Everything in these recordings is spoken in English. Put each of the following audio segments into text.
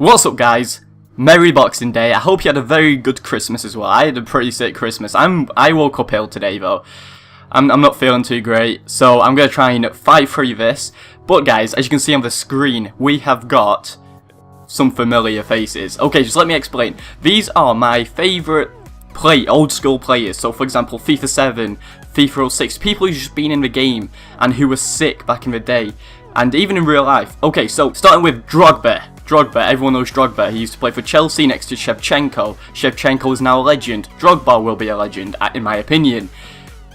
What's up, guys? Merry Boxing Day. I hope you had a very good Christmas as well. I had a pretty sick Christmas. I woke up ill today though. I'm not feeling too great, so I'm gonna try and fight through this. But guys, as you can see on the screen, we have got some familiar faces. Okay, just let me explain. These are my favourite old school players. So for example, FIFA 7, FIFA 06, people who've just been in the game and who were sick back in the day. And even in real life. Okay, so starting with Drogba. Everyone knows Drogba. He used to play for Chelsea next to Shevchenko. Shevchenko is now a legend. Drogba will be a legend, in my opinion.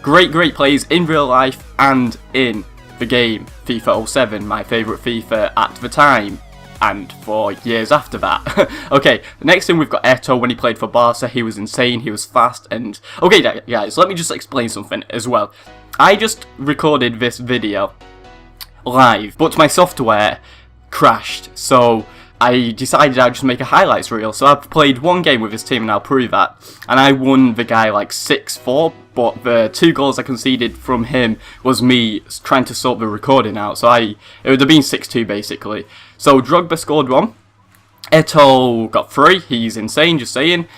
Great players in real life and in the game. FIFA 07, my favourite FIFA at the time. And for years after that. Okay, the next thing we've got Eto'o. When he played for Barca, he was insane, he was fast, and... Okay, guys, let me just explain something as well. I just recorded this video live, but my software crashed, so I decided I'd just make a highlights reel. So I've played one game with his team and I'll prove that. And I won the guy like 6-4, but the 2 goals I conceded from him was me trying to sort the recording out. So it would have been 6-2 basically. So Drogba scored 1. Eto'o got 3. He's insane, just saying.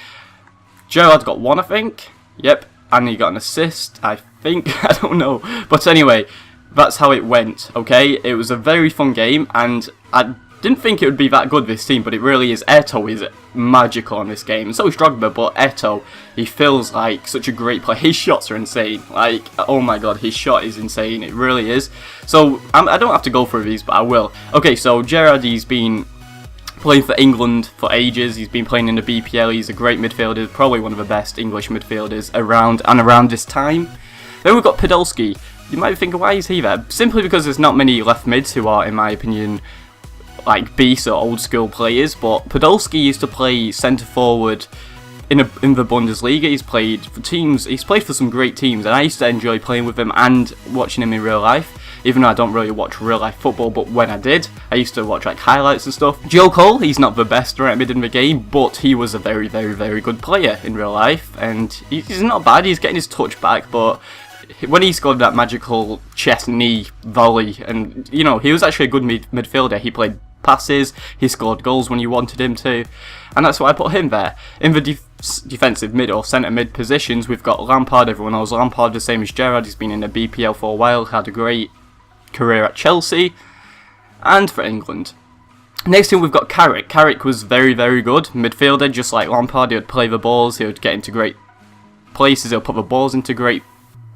Gerrard got 1, I think. Yep. And he got an assist, I think. I don't know. But anyway, that's how it went, okay? It was a very fun game, and I didn't think it would be that good, this team, but it really is. Eto'o is magical in this game, and so is Drogba, but Eto'o, he feels like such a great player. His shots are insane. Like, oh my god, his shot is insane. It really is. So, I don't have to go through these, but I will. Okay, so Gerrard, he's been playing for England for ages. He's been playing in the BPL. He's a great midfielder, probably one of the best English midfielders around this time. Then we've got Podolski. You might be thinking, why is he there? Simply because there's not many left mids who are, in my opinion, like beasts or old school players. But Podolski used to play centre forward in the Bundesliga. He's played for teams. He's played for some great teams, and I used to enjoy playing with him and watching him in real life. Even though I don't really watch real life football, but when I did, I used to watch like highlights and stuff. Joe Cole, he's not the best right mid in the game, but he was a very good player in real life, and he's not bad. He's getting his touch back, but when he scored that magical chest knee volley, and you know, he was actually a good midfielder. He played passes, he scored goals when you wanted him to, and that's why I put him there. In the defensive mid or centre mid positions, we've got Lampard. Everyone knows Lampard, the same as Gerrard. He's been in the BPL for a while, had a great career at Chelsea and for England. Next thing we've got Carrick. Carrick was very good midfielder, just like Lampard. He would play the balls, he would get into great places, he'll put the balls into great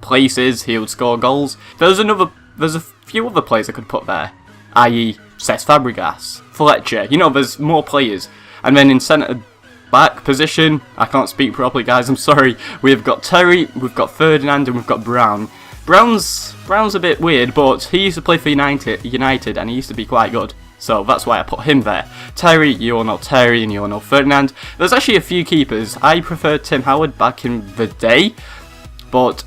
places, he would score goals. There's a few other players I could put there, i.e. Cesc Fabregas, Fletcher, you know, there's more players. And then in centre back position, I can't speak properly, guys, I'm sorry, we've got Terry, we've got Ferdinand, and we've got Brown. Brown's a bit weird, but he used to play for United and he used to be quite good. So that's why I put him there. Terry, you all know Terry, and you all know Ferdinand. There's actually a few keepers. I prefer Tim Howard back in the day, but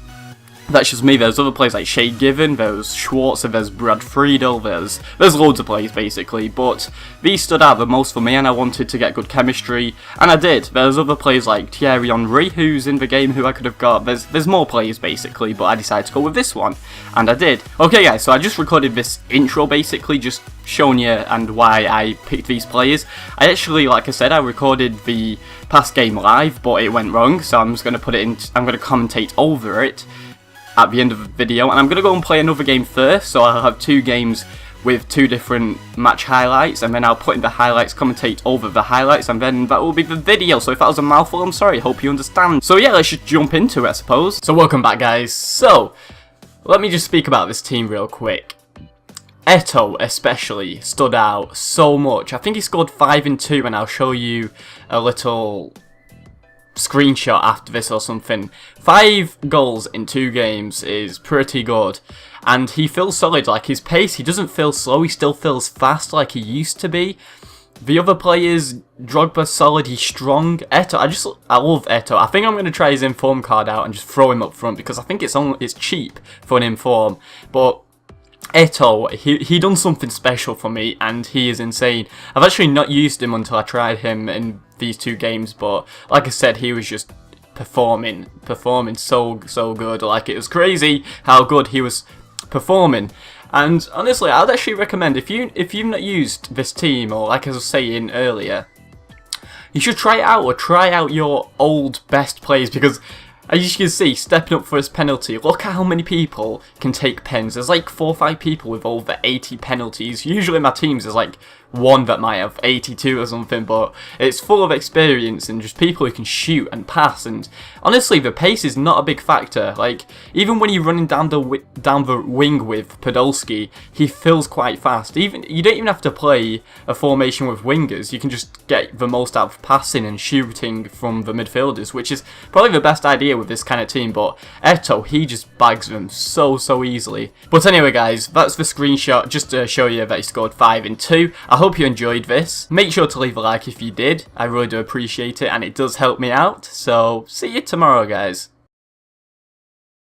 that's just me. There's other players like Shay Given, there's Schwarzer, there's Brad Friedel, there's loads of players basically, but these stood out the most for me and I wanted to get good chemistry, and I did. There's other players like Thierry Henry who's in the game who I could have got. There's more players basically, but I decided to go with this one, and I did. Okay guys, so I just recorded this intro basically, just showing you and why I picked these players. I actually, like I said, I recorded the past game live, but it went wrong, so I'm just going to put it in, I'm going to commentate over it at the end of the video, and I'm going to go and play another game first, so I'll have 2 games with 2 different match highlights, and then I'll put in the highlights, commentate over the highlights, and then that will be the video. So if that was a mouthful, I'm sorry, hope you understand. So yeah, let's just jump into it, I suppose. So welcome back, guys. So, let me just speak about this team real quick. Eto'o especially stood out so much. I think he scored 5 and 2, and I'll show you a little screenshot after this or something. 5 goals in 2 games is pretty good, and he feels solid. Like, his pace, he doesn't feel slow, he still feels fast like he used to be. The other players, Drogba's solid, he's strong. Eto'o, I love Eto'o. I think I'm going to try his inform card out and just throw him up front, because I think it's cheap for an inform, but Eto'o, he done something special for me, and he is insane. I've actually not used him until I tried him in these 2 games, but like I said, he was just performing so good. Like, it was crazy how good he was performing. And honestly, I'd actually recommend if you've not used this team, or like I was saying earlier, you should try it out, or try out your old best players, because as you can see, stepping up for his penalty, look at how many people can take pens. There's like 4 or 5 people with over 80 penalties. Usually in my teams there's like one that might have 82 or something, but it's full of experience and just people who can shoot and pass. And honestly, the pace is not a big factor. Like, even when you're running down the wing with Podolski, he fills quite fast. You don't even have to play a formation with wingers. You can just get the most out of passing and shooting from the midfielders, which is probably the best idea with this kind of team. But eto'o, he just bags them so easily. But anyway guys, that's the screenshot just to show you that he scored 5 in 2. I hope you enjoyed this. Make sure to leave a like if you did. I really do appreciate it, and it does help me out. So see you tomorrow guys.